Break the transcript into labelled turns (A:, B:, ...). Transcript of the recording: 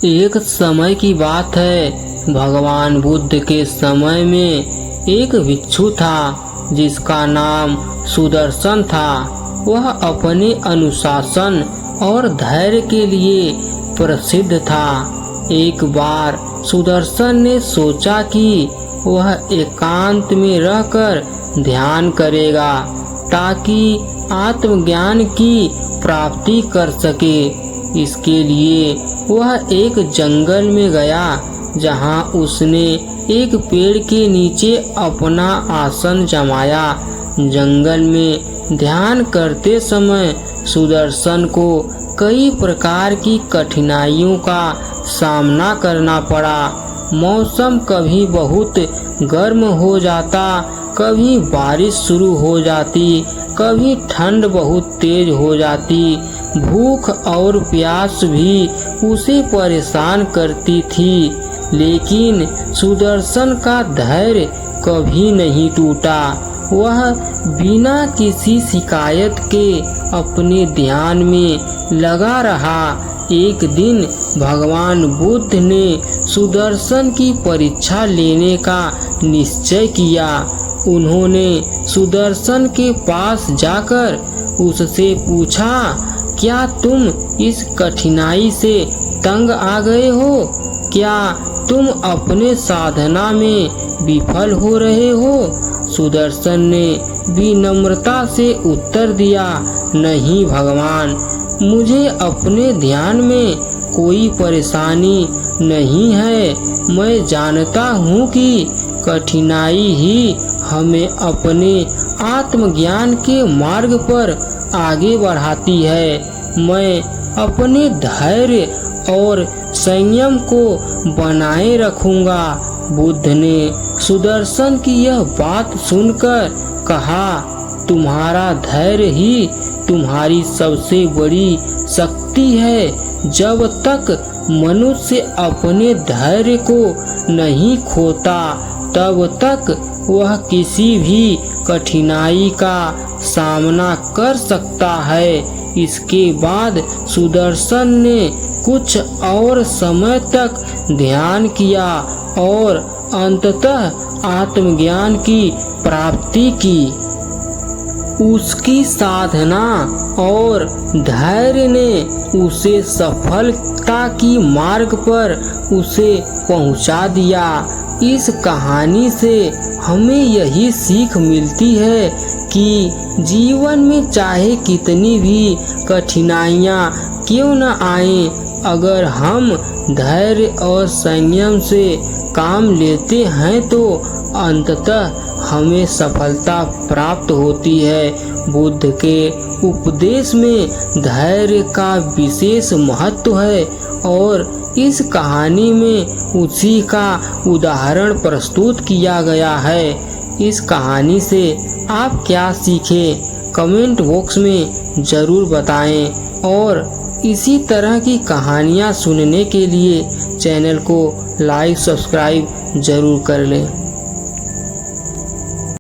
A: एक समय की बात है, भगवान बुद्ध के समय में एक भिक्षु था जिसका नाम सुदर्शन था। वह अपने अनुशासन और धैर्य के लिए प्रसिद्ध था। एक बार सुदर्शन ने सोचा कि वह एकांत में रहकर ध्यान करेगा ताकि आत्मज्ञान की प्राप्ति कर सके। इसके लिए वह एक जंगल में गया जहां उसने एक पेड़ के नीचे अपना आसन जमाया। जंगल में ध्यान करते समय सुदर्शन को कई प्रकार की कठिनाइयों का सामना करना पड़ा। मौसम कभी बहुत गर्म हो जाता, कभी बारिश शुरू हो जाती, कभी ठंड बहुत तेज हो जाती। भूख और प्यास भी उसे परेशान करती थी, लेकिन सुदर्शन का धैर्य कभी नहीं टूटा। वह बिना किसी शिकायत के अपने ध्यान में लगा रहा। एक दिन भगवान बुद्ध ने सुदर्शन की परीक्षा लेने का निश्चय किया। उन्होंने सुदर्शन के पास जाकर उससे पूछा, क्या तुम इस कठिनाई से तंग आ गए हो? क्या तुम अपने साधना में विफल हो रहे हो? सुदर्शन ने विनम्रता से उत्तर दिया, नहीं भगवान, मुझे अपने ध्यान में कोई परेशानी नहीं है। मैं जानता हूँ कि कठिनाई ही हमें अपने आत्मज्ञान के मार्ग पर आगे बढ़ाती है। मैं अपने धैर्य और संयम को बनाए रखूंगा। बुद्ध ने सुदर्शन की यह बात सुनकर कहा, तुम्हारा धैर्य ही तुम्हारी सबसे बड़ी शक्ति है। जब तक मनुष्य अपने धैर्य को नहीं खोता, तब तक वह किसी भी कठिनाई का सामना कर सकता है। इसके बाद सुदर्शन ने कुछ और समय तक ध्यान किया और अंततः आत्मज्ञान की प्राप्ति की। उसकी साधना और धैर्य ने उसे सफलता की मार्ग पर उसे पहुंचा दिया। इस कहानी से हमें यही सीख मिलती है कि जीवन में चाहे कितनी भी कठिनाइयाँ क्यों न आए, अगर हम धैर्य और संयम से काम लेते हैं तो अंततः हमें सफलता प्राप्त होती है। बुद्ध के उपदेश में धैर्य का विशेष महत्व है और इस कहानी में उसी का उदाहरण प्रस्तुत किया गया है। इस कहानी से आप क्या सीखे, कमेंट बॉक्स में ज़रूर बताएं और इसी तरह की कहानियाँ सुनने के लिए चैनल को लाइक सब्सक्राइब ज़रूर कर लें।